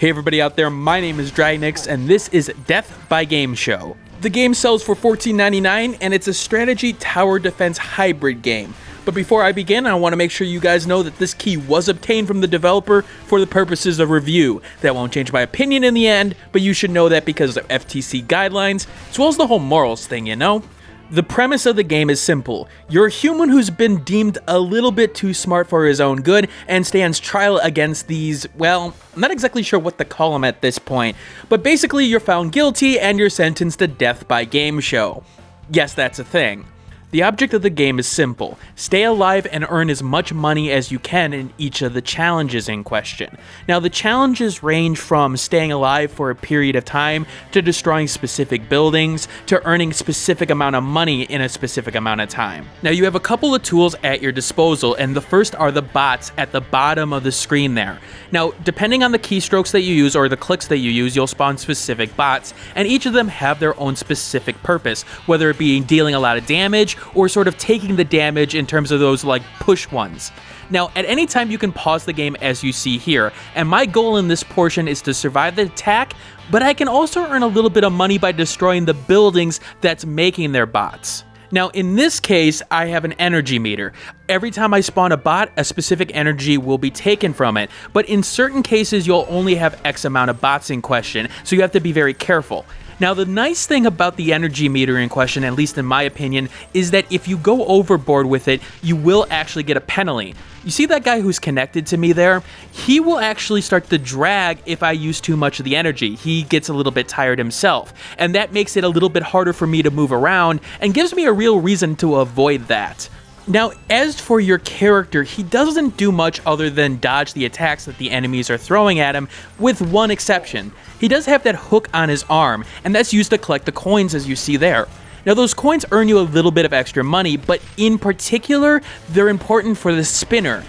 Hey everybody out there, my name is Dragnix, and this is Death by Game Show. The game sells for $14.99, and it's a strategy tower defense hybrid game. But before I begin, I want to make sure you guys know that this key was obtained from the developer for the purposes of review. That won't change my opinion in the end, but you should know that because of FTC guidelines, as well as the whole morals thing, you know? The premise of the game is simple. You're a human who's been deemed a little bit too smart for his own good and stands trial against these, well, I'm not exactly sure what to call them at this point, but basically you're found guilty and you're sentenced to death by game show. Yes, that's a thing. The object of the game is simple. Stay alive and earn as much money as you can in each of the challenges in question. Now, the challenges range from staying alive for a period of time, to destroying specific buildings, to earning specific amount of money in a specific amount of time. Now, you have a couple of tools at your disposal, and the first are the bots at the bottom of the screen there. Now, depending on the keystrokes that you use or the clicks that you use, you'll spawn specific bots, and each of them have their own specific purpose, whether it be dealing a lot of damage, or sort of taking the damage in terms of those like push ones. Now, at any time you can pause the game as you see here, and my goal in this portion is to survive the attack, but I can also earn a little bit of money by destroying the buildings that's making their bots. Now, in this case, I have an energy meter. Every time I spawn a bot, a specific energy will be taken from it, but in certain cases, you'll only have X amount of bots in question, so you have to be very careful. Now, the nice thing about the energy meter in question, at least in my opinion, is that if you go overboard with it, you will actually get a penalty. You see that guy who's connected to me there? He will actually start to drag if I use too much of the energy. He gets a little bit tired himself, and that makes it a little bit harder for me to move around and gives me a real reason to avoid that. Now, as for your character, he doesn't do much other than dodge the attacks that the enemies are throwing at him, with one exception. He does have that hook on his arm, and that's used to collect the coins as you see there. Now, those coins earn you a little bit of extra money, but in particular, they're important for the spinner.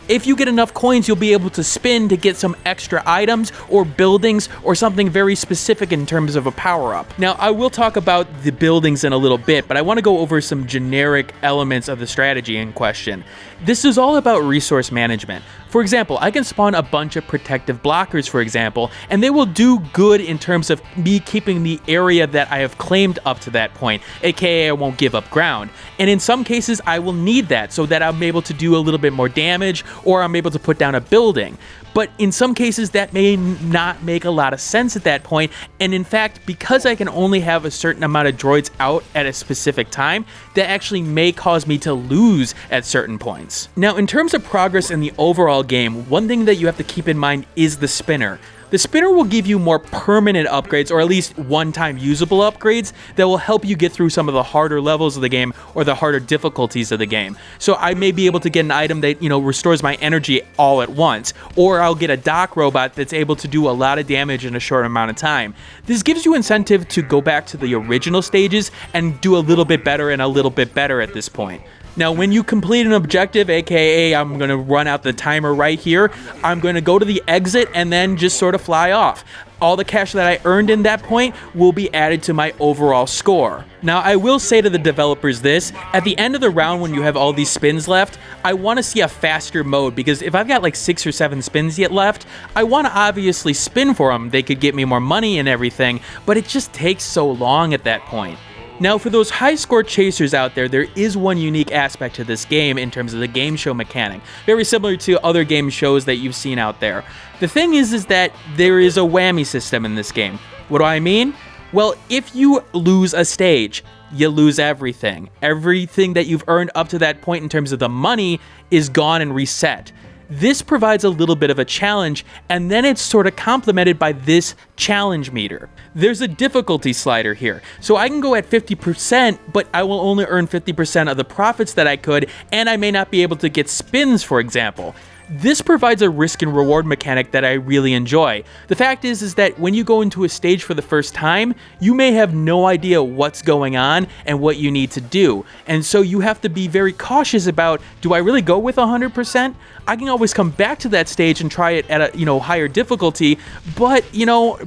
If you get enough coins, you'll be able to spin to get some extra items or buildings or something very specific in terms of a power-up. Now, I will talk about the buildings in a little bit, but I want to go over some generic elements of the strategy in question. This is all about resource management. For example, I can spawn a bunch of protective blockers, for example, and they will do good in terms of me keeping the area that I have claimed up to that point, aka I won't give up ground. And in some cases, I will need that so that I'm able to do a little bit more damage, or I'm able to put down a building. But in some cases, that may not make a lot of sense at that point, and in fact, because I can only have a certain amount of droids out at a specific time, that actually may cause me to lose at certain points. Now, in terms of progress in the overall game, one thing that you have to keep in mind is the spinner. The spinner will give you more permanent upgrades, or at least one-time usable upgrades, that will help you get through some of the harder levels of the game or the harder difficulties of the game. So I may be able to get an item that, restores my energy all at once, or I'll get a dock robot that's able to do a lot of damage in a short amount of time. This gives you incentive to go back to the original stages and do a little bit better and a little bit better at this point. Now, when you complete an objective, aka I'm going to run out the timer right here, I'm going to go to the exit and then just sort of fly off. All the cash that I earned in that point will be added to my overall score. Now, I will say to the developers this, at the end of the round when you have all these spins left, I want to see a faster mode, because if I've got like 6 or 7 spins yet left, I want to obviously spin for them. They could get me more money and everything, but it just takes so long at that point. Now, for those high score chasers out there, there is one unique aspect to this game in terms of the game show mechanic, very similar to other game shows that you've seen out there. The thing is that there is a whammy system in this game. What do I mean? Well, if you lose a stage, you lose everything. Everything that you've earned up to that point in terms of the money is gone and reset. This provides a little bit of a challenge, and then it's sort of complemented by this challenge meter. There's a difficulty slider here, so I can go at 50%, but I will only earn 50% of the profits that I could, and I may not be able to get spins, for example. This provides a risk and reward mechanic that I really enjoy. The fact is that when you go into a stage for the first time, you may have no idea what's going on and what you need to do. And so you have to be very cautious about, do I really go with 100%? I can always come back to that stage and try it at a higher difficulty, but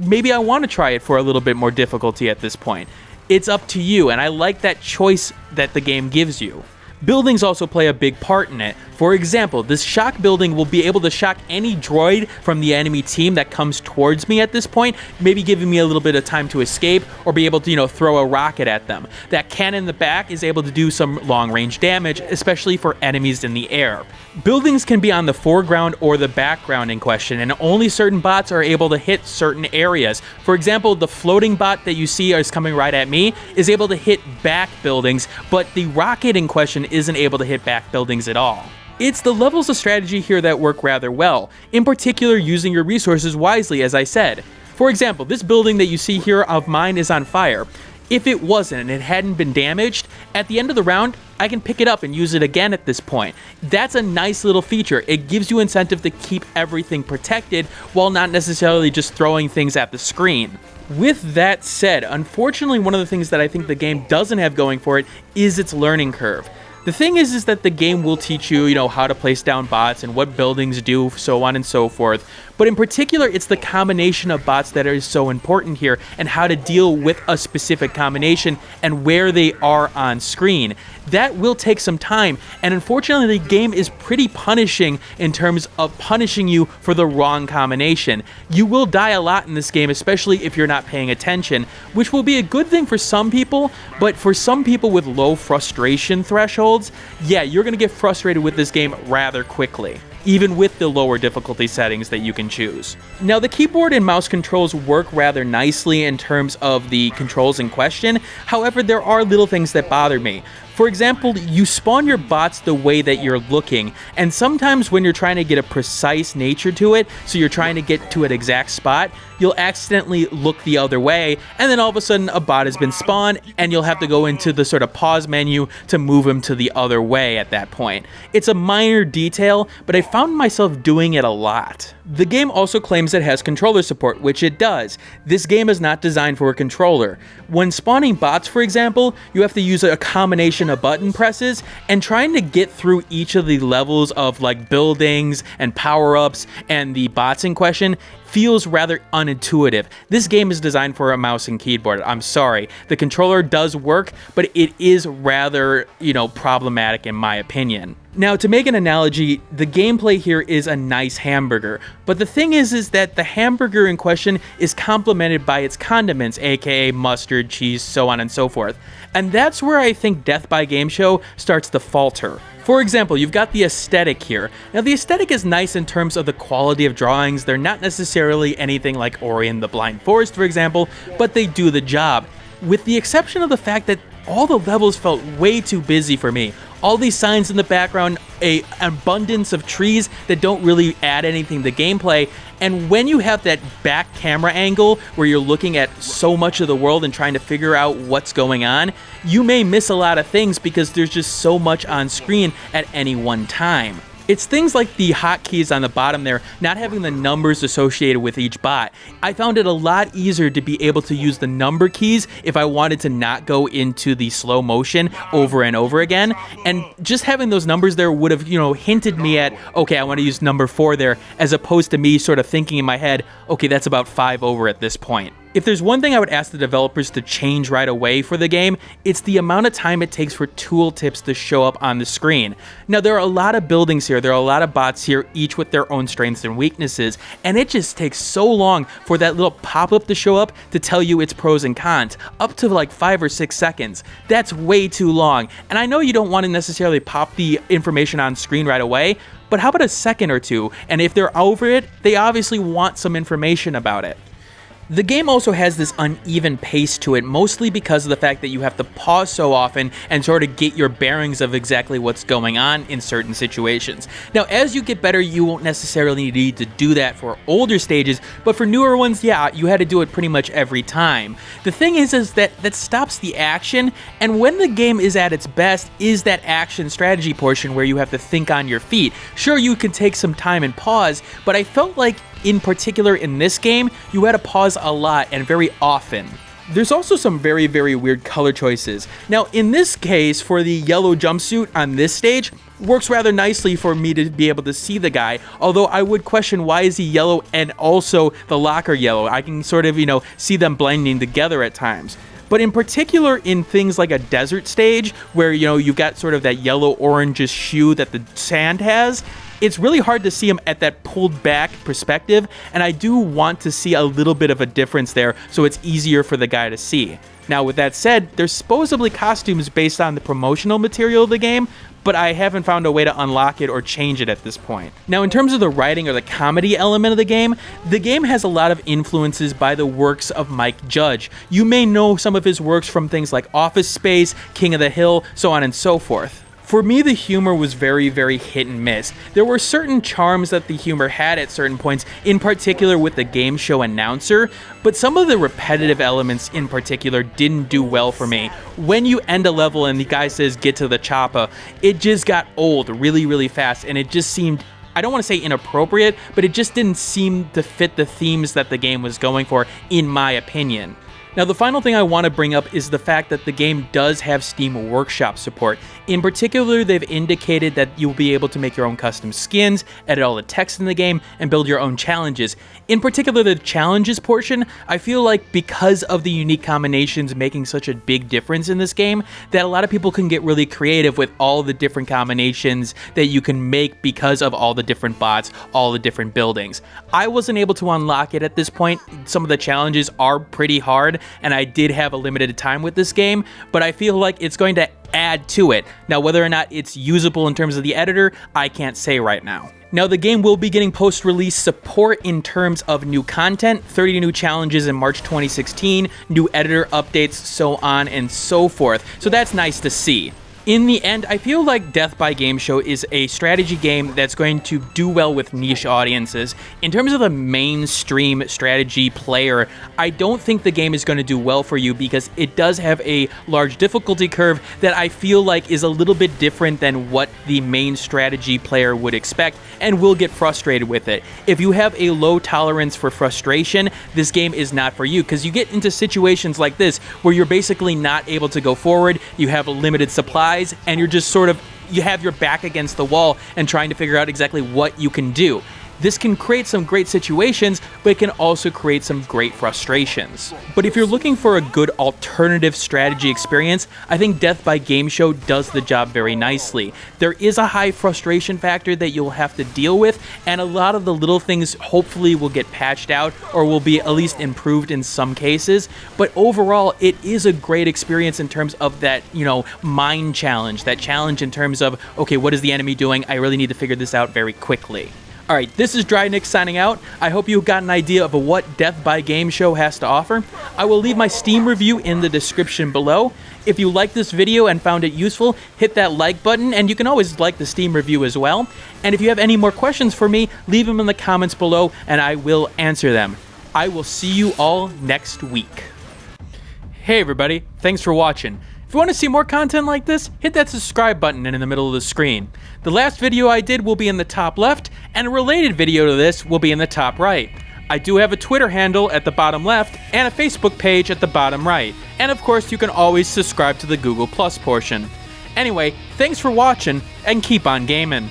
maybe I want to try it for a little bit more difficulty at this point. It's up to you, and I like that choice that the game gives you. Buildings also play a big part in it. For example, this shock building will be able to shock any droid from the enemy team that comes towards me at this point, maybe giving me a little bit of time to escape or be able to, throw a rocket at them. That cannon in the back is able to do some long-range damage, especially for enemies in the air. Buildings can be on the foreground or the background in question, and only certain bots are able to hit certain areas. For example, the floating bot that you see is coming right at me is able to hit back buildings, but the rocket in question isn't able to hit back buildings at all. It's the levels of strategy here that work rather well, in particular using your resources wisely, as I said. For example, this building that you see here of mine is on fire. If it wasn't and it hadn't been damaged, at the end of the round, I can pick it up and use it again at this point. That's a nice little feature. It gives you incentive to keep everything protected while not necessarily just throwing things at the screen. With that said, unfortunately, one of the things that I think the game doesn't have going for it is its learning curve. The thing is that the game will teach you, how to place down bots and what buildings do, so on and so forth. But in particular, it's the combination of bots that is so important here and how to deal with a specific combination and where they are on screen. That will take some time, and unfortunately, the game is pretty punishing in terms of punishing you for the wrong combination. You will die a lot in this game, especially if you're not paying attention, which will be a good thing for some people, but for some people with low frustration thresholds, yeah, you're going to get frustrated with this game rather quickly, even with the lower difficulty settings that you can choose. Now, the keyboard and mouse controls work rather nicely in terms of the controls in question. However, there are little things that bother me. For example, you spawn your bots the way that you're looking, and sometimes when you're trying to get a precise nature to it, so you're trying to get to an exact spot, you'll accidentally look the other way, and then all of a sudden a bot has been spawned, and you'll have to go into the sort of pause menu to move him to the other way at that point. It's a minor detail, but I found myself doing it a lot. The game also claims it has controller support, which it does. This game is not designed for a controller. When spawning bots, for example, you have to use a combination of button presses, and trying to get through each of the levels of buildings and power-ups and the bots in question feels rather unintuitive. This game is designed for a mouse and keyboard. I'm sorry. The controller does work, but it is rather, problematic in my opinion. Now, to make an analogy, the gameplay here is a nice hamburger, but the thing is that the hamburger in question is complemented by its condiments, aka mustard, cheese, so on and so forth. And that's where I think Death by Game Show starts to falter. For example, you've got the aesthetic here. Now, the aesthetic is nice in terms of the quality of drawings. They're not necessarily anything like Ori and the Blind Forest, for example, but they do the job. With the exception of the fact that all the levels felt way too busy for me. All these signs in the background, an abundance of trees that don't really add anything to gameplay, and when you have that back camera angle where you're looking at so much of the world and trying to figure out what's going on, you may miss a lot of things because there's just so much on screen at any one time. It's things like the hotkeys on the bottom there, not having the numbers associated with each bot. I found it a lot easier to be able to use the number keys if I wanted to not go into the slow motion over and over again. And just having those numbers there would have, hinted me at, okay, I want to use number 4 there, as opposed to me sort of thinking in my head, okay, that's about 5 over at this point. If there's one thing I would ask the developers to change right away for the game, it's the amount of time it takes for tooltips to show up on the screen. Now, there are a lot of buildings here, there are a lot of bots here, each with their own strengths and weaknesses, and it just takes so long for that little pop-up to show up to tell you its pros and cons, up to like 5 or 6 seconds. That's way too long, and I know you don't want to necessarily pop the information on screen right away, but how about a second or two? And if they're over it, they obviously want some information about it. The game also has this uneven pace to it, mostly because of the fact that you have to pause so often and sort of get your bearings of exactly what's going on in certain situations. Now, as you get better, you won't necessarily need to do that for older stages, but for newer ones, yeah, you had to do it pretty much every time. The thing is that stops the action, and when the game is at its best is that action strategy portion where you have to think on your feet. Sure, you can take some time and pause, but I felt like in particular in this game, you had to pause a lot and very often. There's also some very, very weird color choices. Now, in this case, for the yellow jumpsuit on this stage, works rather nicely for me to be able to see the guy, although I would question why is he yellow and also the locker yellow. I can sort of, see them blending together at times. but in particular in things like a desert stage where, you know, you've got sort of that yellow-orangish hue that the sand has, it's really hard to see them at that pulled back perspective, and I do want to see a little bit of a difference there so it's easier for the guy to see. Now, with that said, there's supposedly costumes based on the promotional material of the game, but I haven't found a way to unlock it or change it at this point. Now, in terms of the writing or the comedy element of the game has a lot of influences by the works of Mike Judge. You may know some of his works from things like Office Space, King of the Hill, so on and so forth. For me, the humor was very, very hit and miss. There were certain charms that the humor had at certain points, in particular with the game show announcer, but some of the repetitive elements in particular didn't do well for me. When you end a level and the guy says, "Get to the chopper," it just got old really, really fast, and it just seemed, I don't want to say inappropriate, but it just didn't seem to fit the themes that the game was going for, in my opinion. Now, the final thing I want to bring up is the fact that the game does have Steam Workshop support. In particular, they've indicated that you'll be able to make your own custom skins, edit all the text in the game, and build your own challenges. In particular, the challenges portion, I feel like because of the unique combinations making such a big difference in this game, that a lot of people can get really creative with all the different combinations that you can make because of all the different bots, all the different buildings. I wasn't able to unlock it at this point. Some of the challenges are pretty hard, and I did have a limited time with this game, but I feel like it's going to add to it. Now, whether or not it's usable in terms of the editor, I can't say right now. Now, the game will be getting post-release support in terms of new content, 30 new challenges in March 2016, new editor updates, so on and so forth. So that's nice to see. In the end, I feel like Death by Game Show is a strategy game that's going to do well with niche audiences. In terms of the mainstream strategy player, I don't think the game is going to do well for you because it does have a large difficulty curve that I feel like is a little bit different than what the main strategy player would expect and will get frustrated with it. If you have a low tolerance for frustration, this game is not for you because you get into situations like this where you're basically not able to go forward, you have a limited supply, and you're just sort of, you have your back against the wall and trying to figure out exactly what you can do. This can create some great situations, but it can also create some great frustrations. But if you're looking for a good alternative strategy experience, I think Death by Game Show does the job very nicely. There is a high frustration factor that you'll have to deal with, and a lot of the little things hopefully will get patched out or will be at least improved in some cases. But overall, it is a great experience in terms of that, you know, mind challenge, that challenge in terms of, okay, what is the enemy doing? I really need to figure this out very quickly. Alright, this is DryNick signing out. I hope you got an idea of what Death by Game Show has to offer. I will leave my Steam review in the description below. If you liked this video and found it useful, hit that like button, and you can always like the Steam review as well. And if you have any more questions for me, leave them in the comments below, and I will answer them. I will see you all next week. Hey everybody, thanks for watching. If you want to see more content like this, hit that subscribe button in the middle of the screen. The last video I did will be in the top left, and a related video to this will be in the top right. I do have a Twitter handle at the bottom left, and a Facebook page at the bottom right. And of course, you can always subscribe to the Google Plus portion. Anyway, thanks for watching, and keep on gaming.